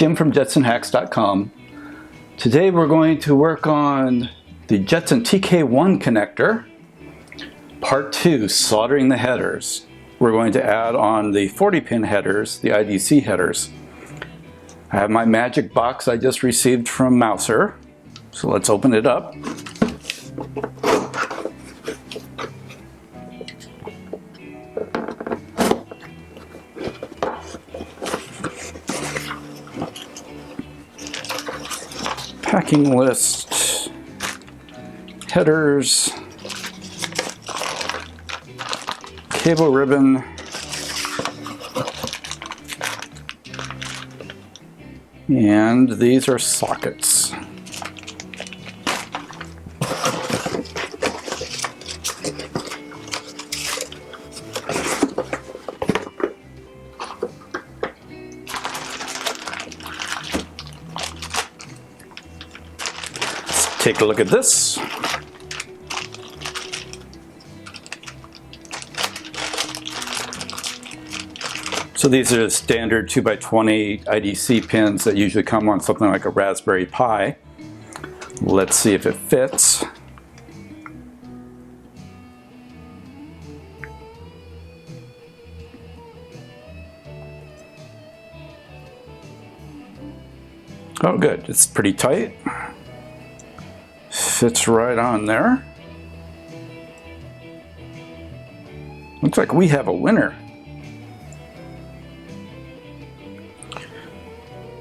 Jim from JetsonHacks.com. Today we're going to work on the Jetson TK1 connector, part 2, soldering the headers. We're going to add on the 40-pin headers, the IDC headers. I have my magic box I just received from Mouser, so let's open it up. Packing list, headers, cable ribbon, and these are sockets. Take a look at this. So these are the standard 2x20 IDC pins that usually come on something like a Raspberry Pi. Let's see if it fits. Oh good, it's pretty tight. Fits right on there. Looks like we have a winner.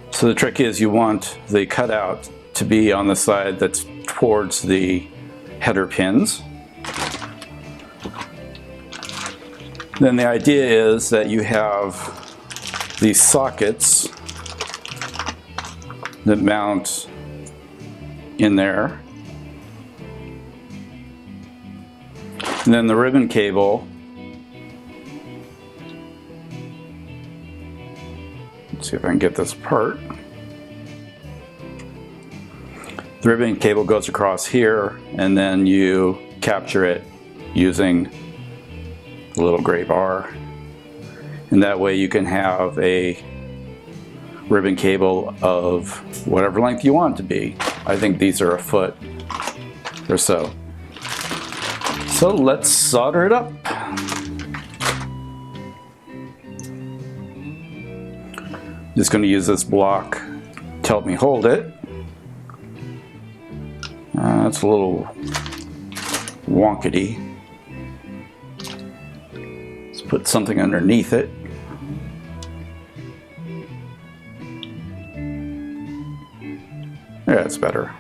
So the trick is you want the cutout to be on the side that's towards the header pins. Then the idea is that you have these sockets that mount in there. And then the ribbon cable, let's see if I can get this apart. The ribbon cable goes across here, and then you capture it using the little gray bar. And that way you can have a ribbon cable of whatever length you want it to be. I think these are a foot or so. So let's solder it up. Just going to use this block to help me hold it. It's a little wonkety. Let's put something underneath it. Yeah, it's better.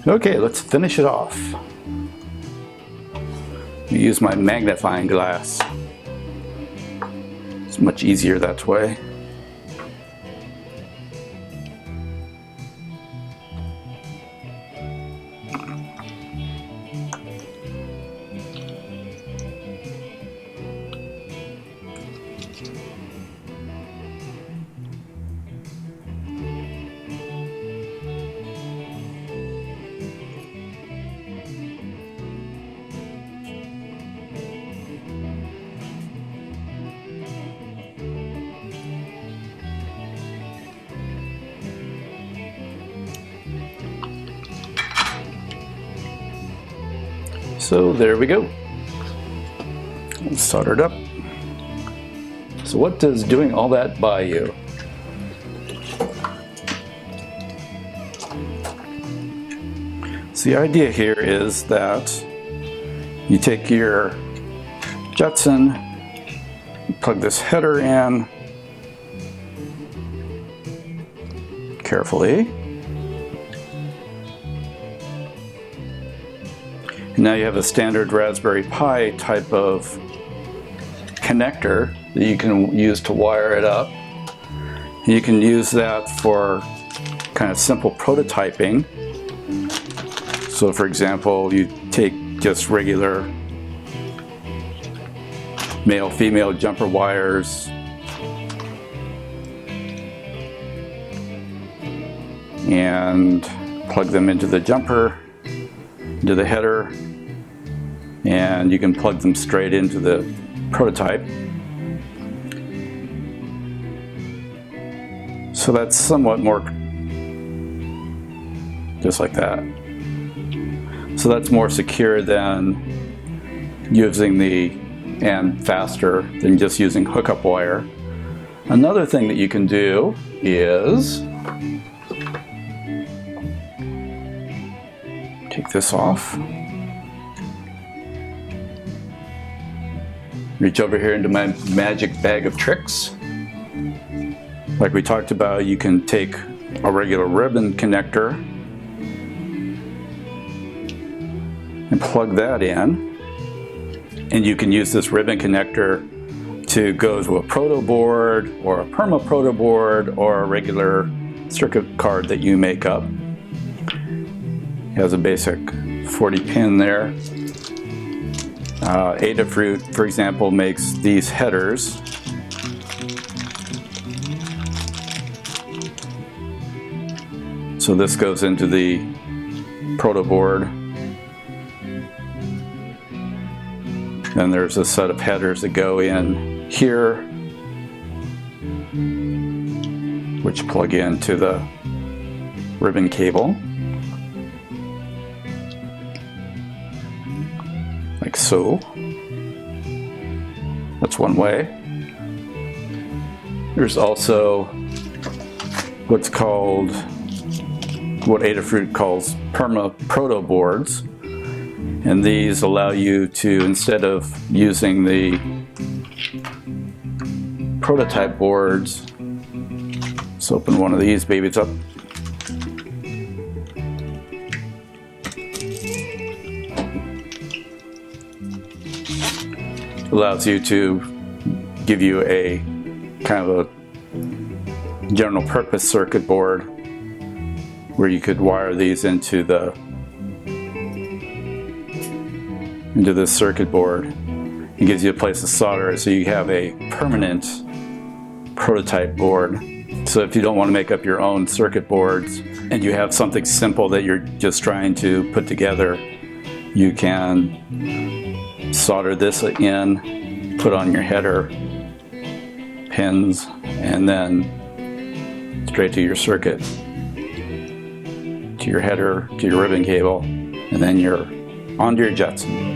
Okay, let's finish it off. Use my magnifying glass. It's much easier that way. So there we go. Soldered up. So what does doing all that buy you? So the idea here is that you take your Jetson, plug this header in carefully. And now you have a standard Raspberry Pi type of connector that you can use to wire it up. And you can use that for kind of simple prototyping. So for example, you take just regular male-female jumper wires and plug them into the jumper, into the header, and you can plug them straight into the prototype. So that's somewhat more just like that. So that's more secure than using and faster than just using hookup wire. Another thing that you can do is take this off, reach over here into my magic bag of tricks. Like we talked about, you can take a regular ribbon connector and plug that in, and you can use this ribbon connector to go to a proto board or a perma proto board or a regular circuit card that you make up. It has a basic 40 pin there. Adafruit, for example, makes these headers. So this goes into the proto board. Then there's a set of headers that go in here, which plug into the ribbon cable, like so. That's one way. There's also what's called, what Adafruit calls perma proto boards. And these allow you to, instead of using the prototype boards, let's open one of these babies up. Allows you to give you a kind of a general purpose circuit board where you could wire these into this circuit board. It gives you a place to solder it, so you have a permanent prototype board. So if you don't want to make up your own circuit boards and you have something simple that you're just trying to put together, you can solder this in, put on your header pins, and then straight to your circuit, to your header, to your ribbon cable, and then you're onto your Jetson.